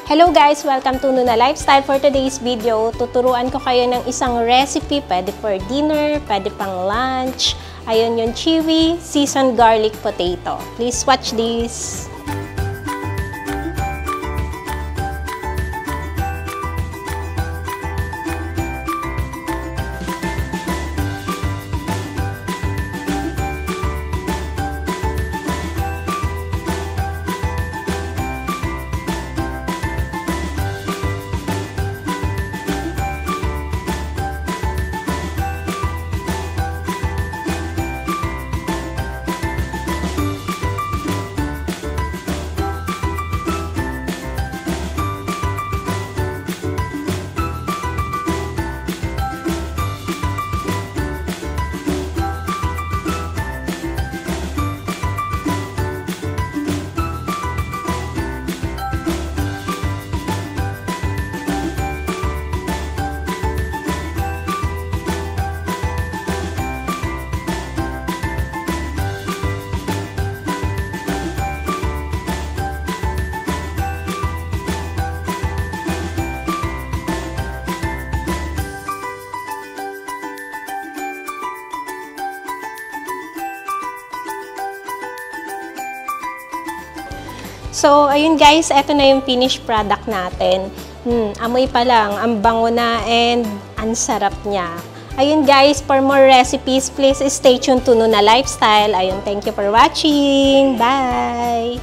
Hello guys! Welcome to Nuna Lifestyle. For today's video, tuturuan ko kayo ng isang recipe. Pwede for dinner, pwede pang lunch. Ayun yung chewy seasoned garlic potato. Please watch this! So, ayun guys, eto na yung finished product natin. Amoy pa lang, ang bango na and ang sarap niya. Ayun guys, for more recipes, please stay tuned to Nuna Lifestyle. Ayun, thank you for watching. Bye!